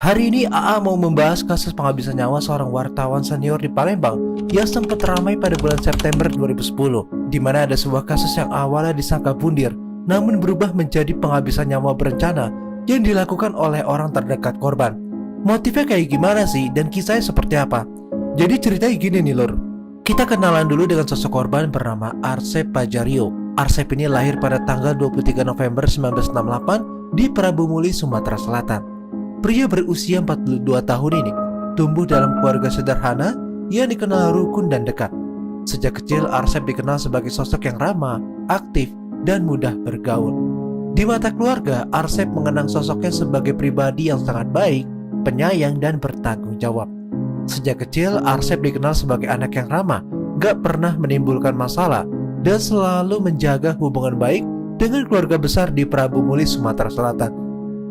Hari ini AA mau membahas kasus penghabisan nyawa seorang wartawan senior di Palembang yang sempat ramai pada bulan September 2010, di mana ada sebuah kasus yang awalnya disangka bundir, namun berubah menjadi penghabisan nyawa berencana yang dilakukan oleh orang terdekat korban. Motifnya kayak gimana sih dan kisahnya seperti apa? Jadi ceritanya gini nih lur. Kita kenalan dulu dengan sosok korban bernama Arsep Pajario. Arsep ini lahir pada tanggal 23 November 1968 di Prabu Muli, Sumatera Selatan. Pria berusia 42 tahun ini tumbuh dalam keluarga sederhana yang dikenal rukun dan dekat. Sejak kecil, Arsep dikenal sebagai sosok yang ramah, aktif, dan mudah bergaul. Di mata keluarga, Arsep mengenang sosoknya sebagai pribadi yang sangat baik, penyayang, dan bertanggung jawab. Sejak kecil, Arsep dikenal sebagai anak yang ramah, gak pernah menimbulkan masalah, dan selalu menjaga hubungan baik dengan keluarga besar di Prabu Muli, Sumatera Selatan.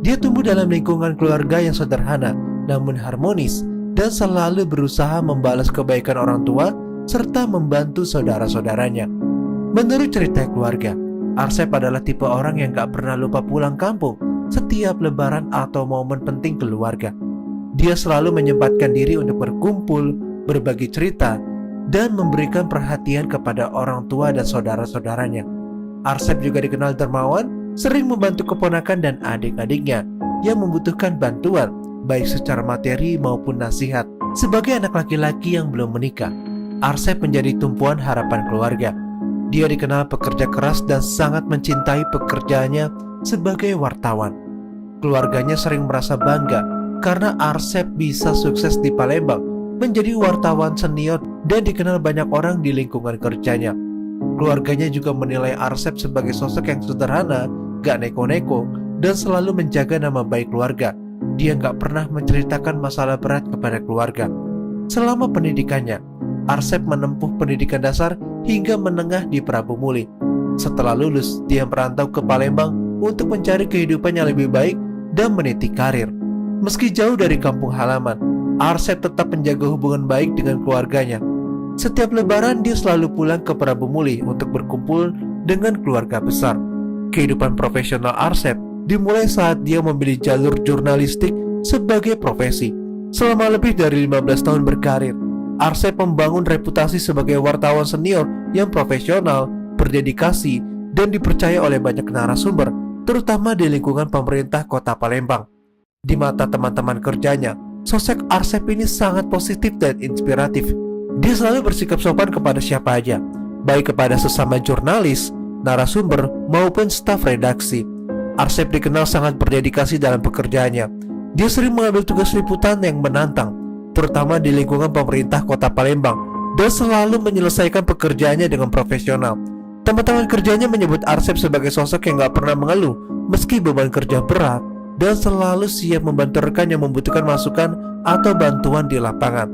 Dia tumbuh dalam lingkungan keluarga yang sederhana, namun harmonis, dan selalu berusaha membalas kebaikan orang tua, serta membantu saudara-saudaranya. Menurut cerita keluarga, Arsep adalah tipe orang yang gak pernah lupa pulang kampung setiap lebaran atau momen penting keluarga. Dia selalu menyempatkan diri untuk berkumpul, berbagi cerita, dan memberikan perhatian kepada orang tua dan saudara-saudaranya. Arsep juga dikenal dermawan, sering membantu keponakan dan adik-adiknya yang membutuhkan bantuan, baik secara materi maupun nasihat. Sebagai anak laki-laki yang belum menikah, Arsep menjadi tumpuan harapan keluarga. Dia dikenal pekerja keras dan sangat mencintai pekerjaannya sebagai wartawan. Keluarganya sering merasa bangga karena Arsep bisa sukses di Palembang, menjadi wartawan senior dan dikenal banyak orang di lingkungan kerjanya. Keluarganya juga menilai Arsep sebagai sosok yang sederhana, gak neko-neko, dan selalu menjaga nama baik keluarga. Dia gak pernah menceritakan masalah berat kepada keluarga. Selama pendidikannya, Arsep menempuh pendidikan dasar hingga menengah di Prabu Muli. Setelah lulus, dia merantau ke Palembang untuk mencari kehidupan yang lebih baik dan meniti karir. Meski jauh dari kampung halaman, Arsep tetap menjaga hubungan baik dengan keluarganya. Setiap lebaran dia selalu pulang ke Prabu Muli untuk berkumpul dengan keluarga besar. Kehidupan profesional Arsep dimulai saat dia memilih jalur jurnalistik sebagai profesi. Selama lebih dari 15 tahun berkarir, Arsep membangun reputasi sebagai wartawan senior yang profesional, berdedikasi, dan dipercaya oleh banyak narasumber, terutama di lingkungan pemerintah kota Palembang. Di mata teman-teman kerjanya, sosok Arsep ini sangat positif dan inspiratif. Dia selalu bersikap sopan kepada siapa aja, baik kepada sesama jurnalis, narasumber, maupun staf redaksi. Arsep dikenal sangat berdedikasi dalam pekerjaannya. Dia sering mengambil tugas liputan yang menantang, terutama di lingkungan pemerintah kota Palembang, dan selalu menyelesaikan pekerjaannya dengan profesional. Teman-teman kerjanya menyebut Arsep sebagai sosok yang gak pernah mengeluh, meski beban kerja berat, dan selalu siap membantu rekan yang membutuhkan masukan atau bantuan di lapangan.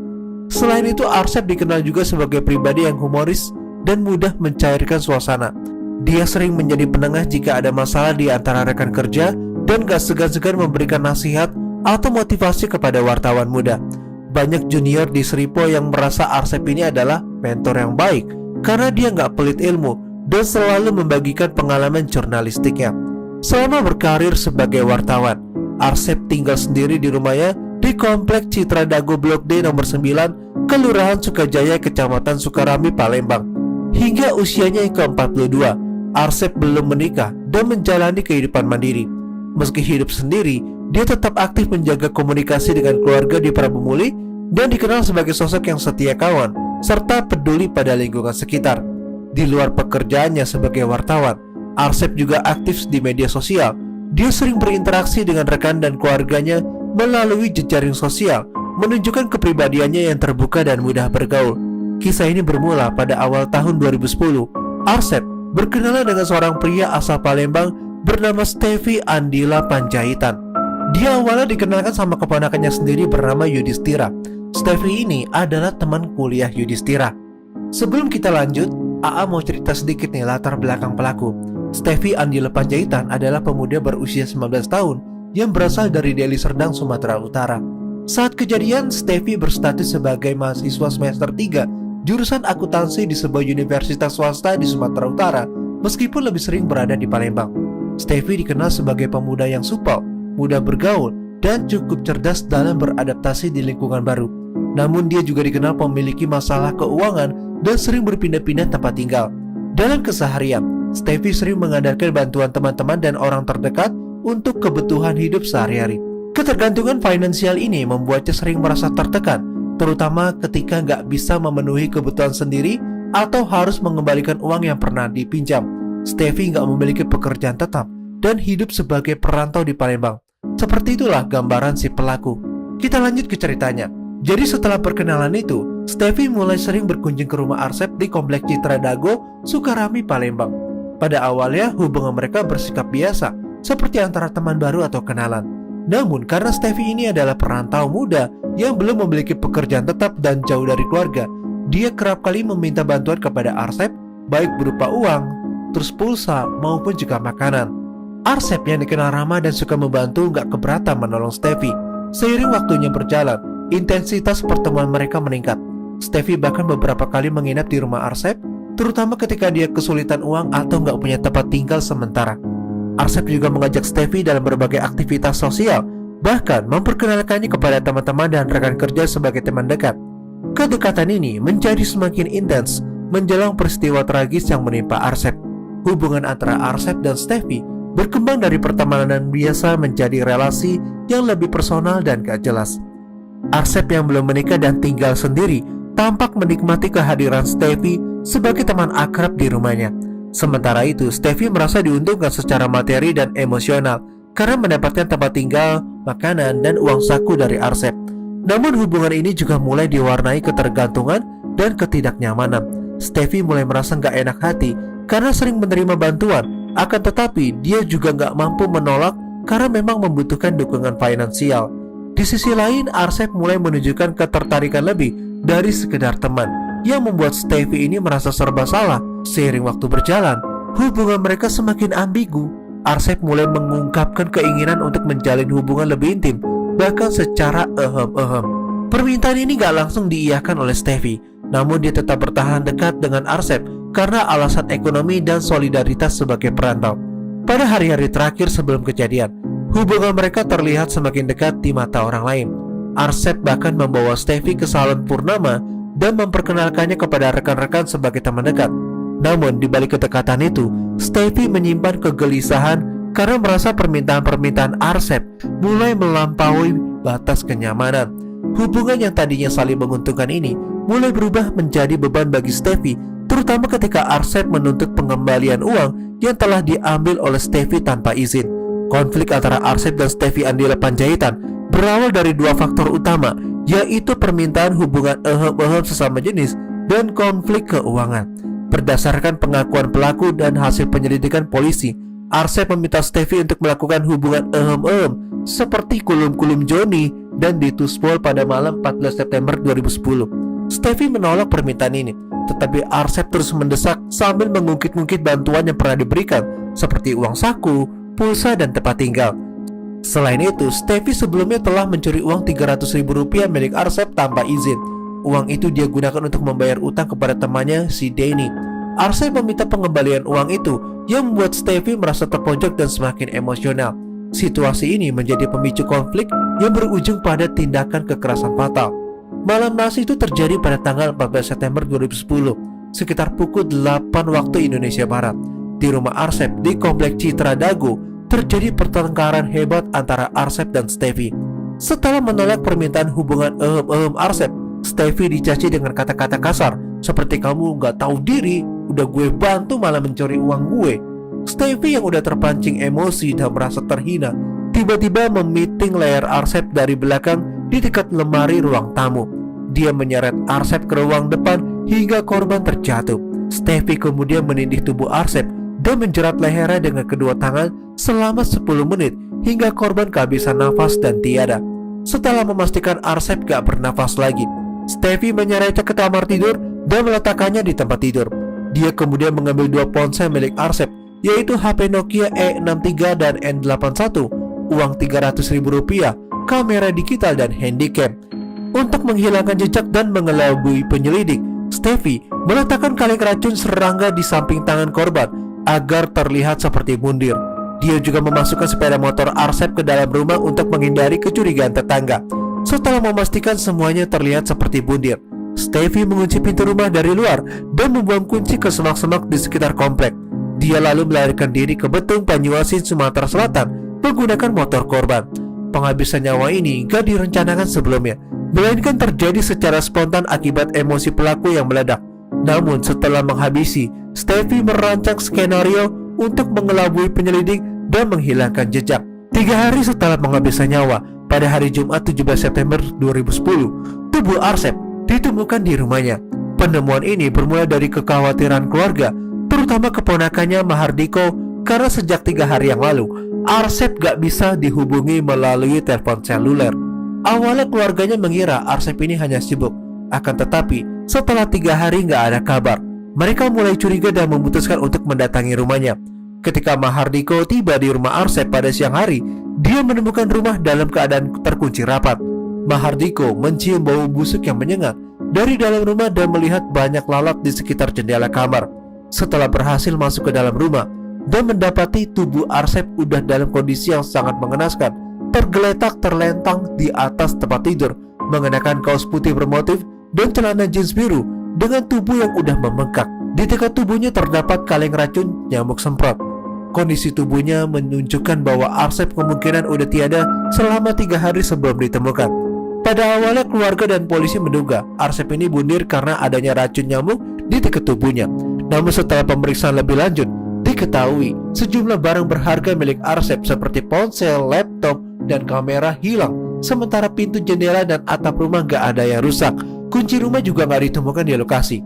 Selain itu, Arsep dikenal juga sebagai pribadi yang humoris dan mudah mencairkan suasana. Dia sering menjadi penengah jika ada masalah di antara rekan kerja dan gak segan-segan memberikan nasihat atau motivasi kepada wartawan muda. Banyak junior di Seripo yang merasa Arsep ini adalah mentor yang baik karena dia gak pelit ilmu dan selalu membagikan pengalaman jurnalistiknya. Selama berkarir sebagai wartawan, Arsep tinggal sendiri di rumahnya di Komplek Citra Dago Blok D nomor 9, Kelurahan Sukajaya, Kecamatan Sukarami, Palembang. Hingga usianya yang ke-42, Arsep belum menikah dan menjalani kehidupan mandiri. Meski hidup sendiri, dia tetap aktif menjaga komunikasi dengan keluarga di Prabu Muli dan dikenal sebagai sosok yang setia kawan serta peduli pada lingkungan sekitar. Di luar pekerjaannya sebagai wartawan, Arsep juga aktif di media sosial. Dia sering berinteraksi dengan rekan dan keluarganya melalui jejaring sosial, menunjukkan kepribadiannya yang terbuka dan mudah bergaul. Kisah ini bermula pada awal tahun 2010. Arsep berkenalan dengan seorang pria asal Palembang bernama Stevi Andila Panjaitan. Dia awalnya dikenalkan sama keponakannya sendiri bernama Yudhistira. Stevi ini adalah teman kuliah Yudhistira. Sebelum kita lanjut, AA mau cerita sedikit nih latar belakang pelaku. Stevi Andila Panjaitan adalah pemuda berusia 19 tahun yang berasal dari Deli Serdang, Sumatera Utara. Saat kejadian, Stevi berstatus sebagai mahasiswa semester 3 jurusan akuntansi di sebuah universitas swasta di Sumatera Utara, meskipun lebih sering berada di Palembang. Stevi dikenal sebagai pemuda yang supel, mudah bergaul, dan cukup cerdas dalam beradaptasi di lingkungan baru. Namun dia juga dikenal memiliki masalah keuangan dan sering berpindah-pindah tempat tinggal. Dalam keseharian, Steffi sering mengandalkan bantuan teman-teman dan orang terdekat untuk kebutuhan hidup sehari-hari. Ketergantungan finansial ini membuatnya sering merasa tertekan, terutama ketika nggak bisa memenuhi kebutuhan sendiri atau harus mengembalikan uang yang pernah dipinjam. Steffi nggak memiliki pekerjaan tetap dan hidup sebagai perantau di Palembang. Seperti itulah gambaran si pelaku. Kita lanjut ke ceritanya. Jadi setelah perkenalan itu, Steffi mulai sering berkunjung ke rumah Arsep di Komplek Citra Dago, Sukarami, Palembang. Pada awalnya hubungan mereka bersikap biasa, seperti antara teman baru atau kenalan. Namun karena Steffi ini adalah perantau muda yang belum memiliki pekerjaan tetap dan jauh dari keluarga, dia kerap kali meminta bantuan kepada Arsep, baik berupa uang, terus pulsa, maupun juga makanan. Arsep yang dikenal ramah dan suka membantu gak keberatan menolong Steffi. Seiring waktunya berjalan, intensitas pertemuan mereka meningkat. Steffi bahkan beberapa kali menginap di rumah Arsep, terutama ketika dia kesulitan uang atau gak punya tempat tinggal sementara. Arsep juga mengajak Steffi dalam berbagai aktivitas sosial, bahkan memperkenalkannya kepada teman-teman dan rekan kerja sebagai teman dekat. Kedekatan ini menjadi semakin intens menjelang peristiwa tragis yang menimpa Arsep. Hubungan antara Arsep dan Steffi berkembang dari pertemanan biasa menjadi relasi yang lebih personal dan gak jelas. Arsep yang belum menikah dan tinggal sendiri tampak menikmati kehadiran Steffi sebagai teman akrab di rumahnya. Sementara itu, Steffi merasa diuntungkan secara materi dan emosional karena mendapatkan tempat tinggal, makanan, dan uang saku dari Arsep. Namun hubungan ini juga mulai diwarnai ketergantungan dan ketidaknyamanan. Steffi mulai merasa gak enak hati karena sering menerima bantuan, akan tetapi dia juga gak mampu menolak karena memang membutuhkan dukungan finansial. Di sisi lain, Arsep mulai menunjukkan ketertarikan lebih dari sekedar teman, yang membuat Steffi ini merasa serba salah. Seiring waktu berjalan, hubungan mereka semakin ambigu. Arsep mulai mengungkapkan keinginan untuk menjalin hubungan lebih intim, bahkan secara ehem-ehem. Permintaan ini gak langsung diiyakan oleh Steffi, namun dia tetap bertahan dekat dengan Arsep karena alasan ekonomi dan solidaritas sebagai perantau. Pada hari-hari terakhir sebelum kejadian, hubungan mereka terlihat semakin dekat di mata orang lain. Arsep bahkan membawa Steffi ke salon Purnama dan memperkenalkannya kepada rekan-rekan sebagai teman dekat. Namun di balik kedekatan itu, Steffi menyimpan kegelisahan karena merasa permintaan-permintaan Arsep mulai melampaui batas kenyamanan. Hubungan yang tadinya saling menguntungkan ini mulai berubah menjadi beban bagi Steffi, terutama ketika Arsep menuntut pengembalian uang yang telah diambil oleh Steffi tanpa izin. Konflik antara Arsep dan Steffi Andila Panjaitan berawal dari dua faktor utama, yaitu permintaan hubungan ehem-ehem sesama jenis dan konflik keuangan. Berdasarkan pengakuan pelaku dan hasil penyelidikan polisi, Arsep meminta Steffi untuk melakukan hubungan ehem-ehem seperti kulum-kulum Joni dan dituspol pada malam 14 September 2010. Steffi menolak permintaan ini, tetapi Arsep terus mendesak sambil mengungkit-ungkit bantuan yang pernah diberikan, seperti uang saku, pulsa, dan tempat tinggal. Selain itu, Steffi sebelumnya telah mencuri uang Rp300.000 milik Arsep tanpa izin. Uang itu dia gunakan untuk membayar utang kepada temannya, si Denny. Arsep meminta pengembalian uang itu, yang membuat Steffi merasa terpojok dan semakin emosional. Situasi ini menjadi pemicu konflik yang berujung pada tindakan kekerasan fatal. Malam naas itu terjadi pada tanggal 14 September 2010, sekitar pukul 8 waktu Indonesia Barat. Di rumah Arsep di Komplek Citra Dago, terjadi pertengkaran hebat antara Arsep dan Steffi. Setelah menolak permintaan hubungan ehem-ehem Arsep, Steffi dicaci dengan kata-kata kasar, seperti "kamu gak tahu diri, udah gue bantu malah mencuri uang gue." Steffi yang udah terpancing emosi dan merasa terhina, tiba-tiba memiting leher Arsep dari belakang di dekat lemari ruang tamu. Dia menyeret Arsep ke ruang depan hingga korban terjatuh. Steffi kemudian menindih tubuh Arsep dan menjerat lehernya dengan kedua tangan selama 10 menit hingga korban kehabisan nafas dan tiada. Setelah memastikan Arsep gak bernafas lagi, Steffi menyeretnya ke kamar tidur dan meletakkannya di tempat tidur. Dia kemudian mengambil dua ponsel milik Arsep, yaitu HP Nokia E63 dan N81, uang Rp300.000, kamera digital, dan handycam. Untuk menghilangkan jejak dan mengelabui penyelidik, Steffi meletakkan kaleng racun serangga di samping tangan korban agar terlihat seperti bundir. Dia juga memasukkan sepeda motor Arsep ke dalam rumah untuk menghindari kecurigaan tetangga. Setelah memastikan semuanya terlihat seperti bundir, Steffi mengunci pintu rumah dari luar dan membuang kunci ke semak-semak di sekitar komplek. Dia lalu melarikan diri ke Betung, Banyuasin, Sumatera Selatan menggunakan motor korban. Penghabisan nyawa ini gak direncanakan sebelumnya, melainkan terjadi secara spontan akibat emosi pelaku yang meledak. Namun setelah menghabisi, Steffi merancang skenario untuk mengelabui penyelidik dan menghilangkan jejak. 3 hari setelah penghabisan nyawa, pada hari Jumat 17 September 2010, tubuh Arsep ditemukan di rumahnya. Penemuan ini bermula dari kekhawatiran keluarga, terutama keponakannya Mahardiko, karena sejak 3 hari yang lalu, Arsep gak bisa dihubungi melalui telepon seluler. Awalnya keluarganya mengira Arsep ini hanya sibuk, akan tetapi setelah 3 hari gak ada kabar, mereka mulai curiga dan memutuskan untuk mendatangi rumahnya. Ketika Mahardiko tiba di rumah Arsep pada siang hari, dia menemukan rumah dalam keadaan terkunci rapat. Mahardiko mencium bau busuk yang menyengat dari dalam rumah dan melihat banyak lalat di sekitar jendela kamar. Setelah berhasil masuk ke dalam rumah dan mendapati tubuh Arsep udah dalam kondisi yang sangat mengenaskan, tergeletak terlentang di atas tempat tidur, mengenakan kaos putih bermotif dan celana jeans biru dengan tubuh yang udah membengkak. Di dekat tubuhnya terdapat kaleng racun nyamuk semprot. Kondisi tubuhnya menunjukkan bahwa Arsep kemungkinan udah tiada selama 3 hari sebelum ditemukan. Pada awalnya keluarga dan polisi menduga Arsep ini bundir karena adanya racun nyamuk di dekat tubuhnya. Namun setelah pemeriksaan lebih lanjut, diketahui sejumlah barang berharga milik Arsep seperti ponsel, laptop, dan kamera hilang. Sementara pintu jendela dan atap rumah gak ada yang rusak. Kunci rumah juga gak ditemukan di lokasi.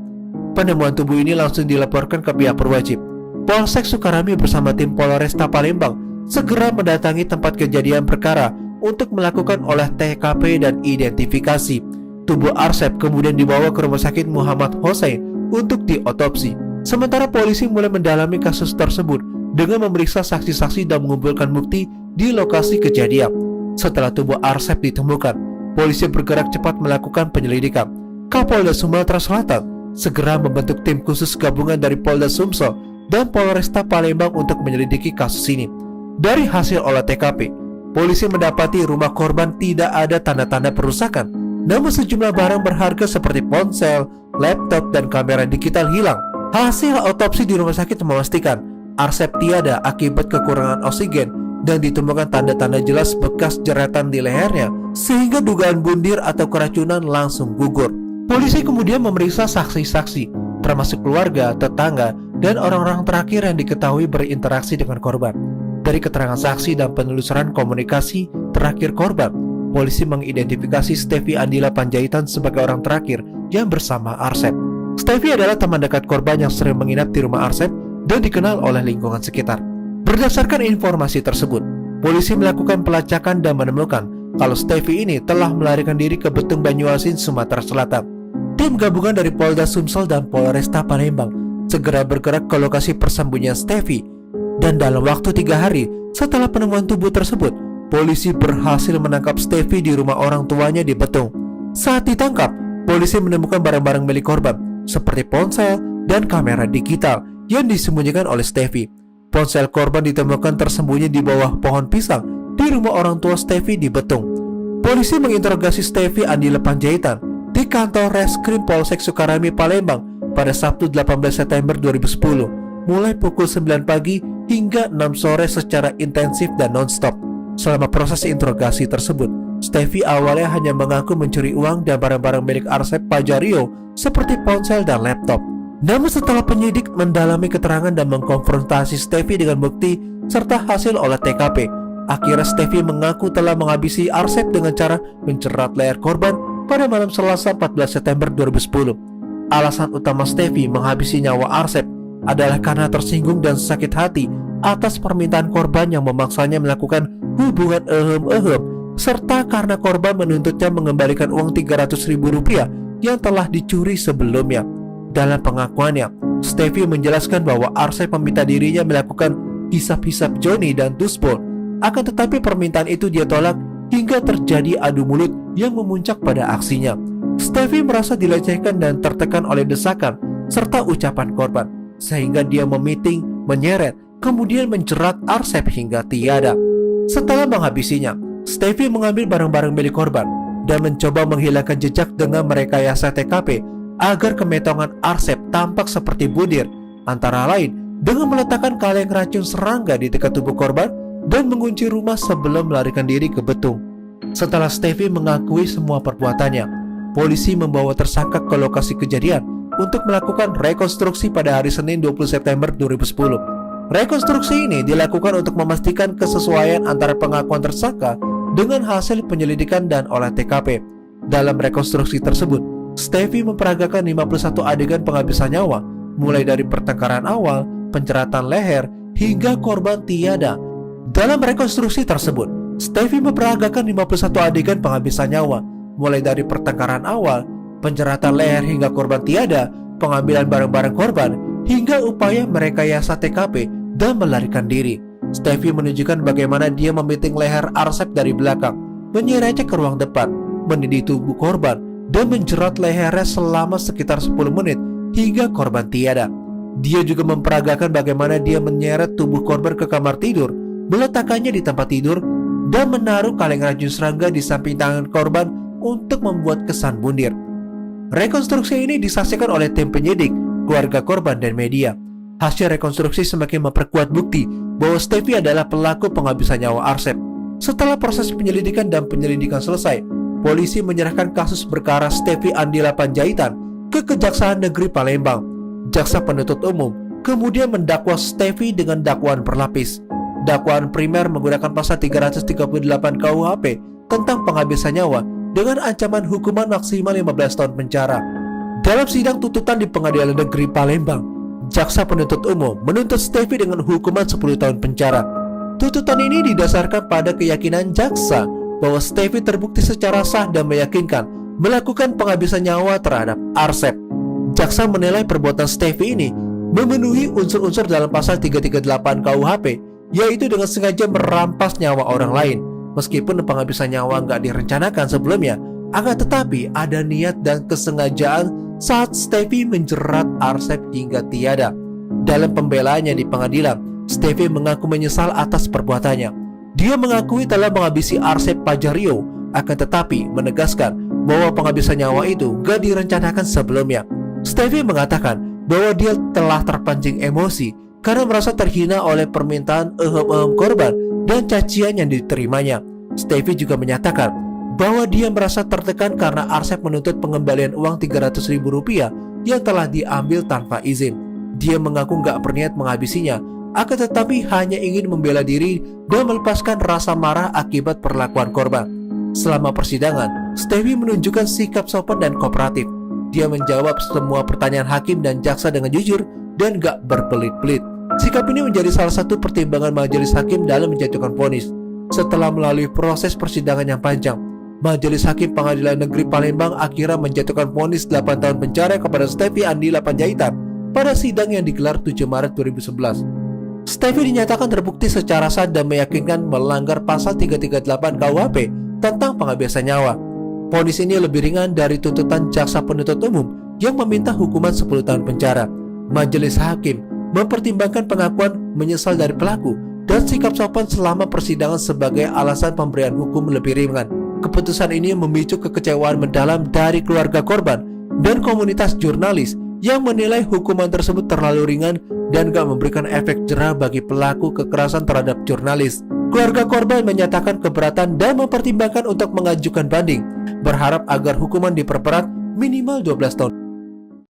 Penemuan tubuh ini langsung dilaporkan ke pihak berwajib. Polsek Sukarami bersama tim Polresta Palembang segera mendatangi tempat kejadian perkara untuk melakukan olah TKP dan identifikasi. Tubuh Arsep kemudian dibawa ke Rumah Sakit Muhammad Hossein untuk diotopsi. Sementara polisi mulai mendalami kasus tersebut dengan memeriksa saksi-saksi dan mengumpulkan bukti di lokasi kejadian. Setelah tubuh Arsep ditemukan, polisi bergerak cepat melakukan penyelidikan. Kapolda Sumatera Selatan segera membentuk tim khusus gabungan dari Polda Sumsel dan Polresta Palembang untuk menyelidiki kasus ini. Dari hasil olah TKP, polisi mendapati rumah korban tidak ada tanda-tanda perusakan, namun sejumlah barang berharga seperti ponsel, laptop, dan kamera digital hilang. Hasil otopsi di rumah sakit memastikan Arsep tiada akibat kekurangan oksigen dan ditemukan tanda-tanda jelas bekas jeratan di lehernya, sehingga dugaan bundir atau keracunan langsung gugur. Polisi kemudian memeriksa saksi-saksi, termasuk keluarga, tetangga, dan orang-orang terakhir yang diketahui berinteraksi dengan korban. Dari keterangan saksi dan penelusuran komunikasi terakhir korban, polisi mengidentifikasi Steffi Andila Panjaitan sebagai orang terakhir yang bersama Arsep. Steffi adalah teman dekat korban yang sering menginap di rumah Arsep dan dikenal oleh lingkungan sekitar. Berdasarkan informasi tersebut, polisi melakukan pelacakan dan menemukan kalau Steffi ini telah melarikan diri ke Betung, Banyuasin, Sumatera Selatan. Tim gabungan dari Polda Sumsel dan Polresta Palembang segera bergerak ke lokasi persembunyian Steffi, dan dalam waktu 3 hari setelah penemuan tubuh tersebut, polisi berhasil menangkap Steffi di rumah orang tuanya di Betung. Saat ditangkap, polisi menemukan barang-barang milik korban seperti ponsel dan kamera digital yang disembunyikan oleh Steffi. Ponsel korban ditemukan tersembunyi di bawah pohon pisang di rumah orang tua Steffi di Betung. Polisi menginterogasi Steffi Andila Panjaitan di kantor Reskrim Polsek Sukarami Palembang pada Sabtu 18 September 2010 mulai pukul 9 pagi hingga 6 sore secara intensif dan non-stop. Selama proses interogasi tersebut, Steffi awalnya hanya mengaku mencuri uang dan barang-barang milik Arsep Pajario seperti ponsel dan laptop. Namun setelah penyidik mendalami keterangan dan mengkonfrontasi Steffi dengan bukti serta hasil olah TKP, akhirnya Steffi mengaku telah menghabisi Arsep dengan cara mencerat leher korban pada malam Selasa 14 September 2010. Alasan utama Steffi menghabisi nyawa Arsep adalah karena tersinggung dan sakit hati atas permintaan korban yang memaksanya melakukan hubungan ehem-ehem, serta karena korban menuntutnya mengembalikan uang Rp300.000 yang telah dicuri sebelumnya. Dalam pengakuannya, Steffi menjelaskan bahwa Arsep meminta dirinya melakukan hisap-hisap Joni dan tuspol, akan tetapi permintaan itu dia tolak hingga terjadi adu mulut yang memuncak pada aksinya. Steffi merasa dilecehkan dan tertekan oleh desakan serta ucapan korban, sehingga dia memiting, menyeret, kemudian menjerat Arsep hingga tiada. Setelah menghabisinya, Steffi mengambil barang-barang milik korban dan mencoba menghilangkan jejak dengan merekayasa TKP agar kemetongan Arsep tampak seperti budir, antara lain dengan meletakkan kaleng racun serangga di dekat tubuh korban dan mengunci rumah sebelum melarikan diri ke Betung. Setelah Steffi mengakui semua perbuatannya, polisi membawa tersangka ke lokasi kejadian untuk melakukan rekonstruksi pada hari Senin 20 September 2010. Rekonstruksi ini dilakukan untuk memastikan kesesuaian antara pengakuan tersangka dengan hasil penyelidikan dan olah TKP. Dalam rekonstruksi tersebut, Steffi memperagakan 51 adegan penghabisan nyawa, mulai dari pertengkaran awal, penceratan leher, hingga korban tiada. Dalam rekonstruksi tersebut, Steffi memperagakan 51 adegan penghabisan nyawa, mulai dari pertengkaran awal, penceratan leher hingga korban tiada, pengambilan barang-barang korban, hingga upaya merekayasa TKP dan melarikan diri. Steffi menunjukkan bagaimana dia memiting leher Arsep dari belakang, menyeretnya ke ruang depan, mendidih tubuh korban, dan menjerat lehernya selama sekitar 10 menit hingga korban tiada. Dia juga memperagakan bagaimana dia menyeret tubuh korban ke kamar tidur, meletakkannya di tempat tidur, dan menaruh kaleng racun serangga di samping tangan korban untuk membuat kesan bundir. Rekonstruksi ini disaksikan oleh tim penyidik, keluarga korban, dan media. Hasil rekonstruksi semakin memperkuat bukti bahwa Steffi adalah pelaku penghabisan nyawa Arsep. Setelah proses penyelidikan dan penyelidikan selesai, polisi menyerahkan kasus perkara Steffi Andila Panjaitan ke Kejaksaan Negeri Palembang. Jaksa penuntut umum kemudian mendakwa Steffi dengan dakwaan berlapis. Dakwaan primer menggunakan pasal 338 KUHP tentang penghabisan nyawa dengan ancaman hukuman maksimal 15 tahun penjara. Dalam sidang tuntutan di Pengadilan Negeri Palembang, jaksa penuntut umum menuntut Steffi dengan hukuman 10 tahun penjara. Tuntutan ini didasarkan pada keyakinan jaksa bahwa Steffi terbukti secara sah dan meyakinkan melakukan penghabisan nyawa terhadap Arsep. Jaksa menilai perbuatan Steffi ini memenuhi unsur-unsur dalam pasal 338 KUHP, yaitu dengan sengaja merampas nyawa orang lain. Meskipun penghabisan nyawa nggak direncanakan sebelumnya, akan tetapi ada niat dan kesengajaan saat Steffi menjerat Arsep hingga tiada. Dalam pembelaannya di pengadilan, Steffi mengaku menyesal atas perbuatannya. Dia mengakui telah menghabisi Arsep Pajario, akan tetapi menegaskan bahwa penghabisan nyawa itu gak direncanakan sebelumnya. Steffi mengatakan bahwa dia telah terpancing emosi karena merasa terhina oleh permintaan korban dan cacian yang diterimanya. Steffi juga menyatakan bahwa dia merasa tertekan karena Arsep menuntut pengembalian uang Rp300.000 yang telah diambil tanpa izin. Dia mengaku gak berniat menghabisinya, akan tetapi hanya ingin membela diri dan melepaskan rasa marah akibat perlakuan korban. Selama persidangan, Steffi menunjukkan sikap sopan dan kooperatif. Dia menjawab semua pertanyaan hakim dan jaksa dengan jujur dan gak berbelit-belit. Sikap ini menjadi salah satu pertimbangan majelis hakim dalam menjatuhkan vonis. Setelah melalui proses persidangan yang panjang, Majelis Hakim Pengadilan Negeri Palembang akhirnya menjatuhkan vonis 8 tahun penjara kepada Steffi Andila Panjaitan pada sidang yang digelar 7 Maret 2011. Steffi dinyatakan terbukti secara sah dan meyakinkan melanggar pasal 338 KUHP tentang penghabisan nyawa. Vonis ini lebih ringan dari tuntutan jaksa penuntut umum yang meminta hukuman 10 tahun penjara. Majelis Hakim mempertimbangkan pengakuan menyesal dari pelaku dan sikap sopan selama persidangan sebagai alasan pemberian hukum lebih ringan. Keputusan ini memicu kekecewaan mendalam dari keluarga korban dan komunitas jurnalis yang menilai hukuman tersebut terlalu ringan dan gak memberikan efek jera bagi pelaku kekerasan terhadap jurnalis. Keluarga korban menyatakan keberatan dan mempertimbangkan untuk mengajukan banding, berharap agar hukuman diperberat minimal 12 tahun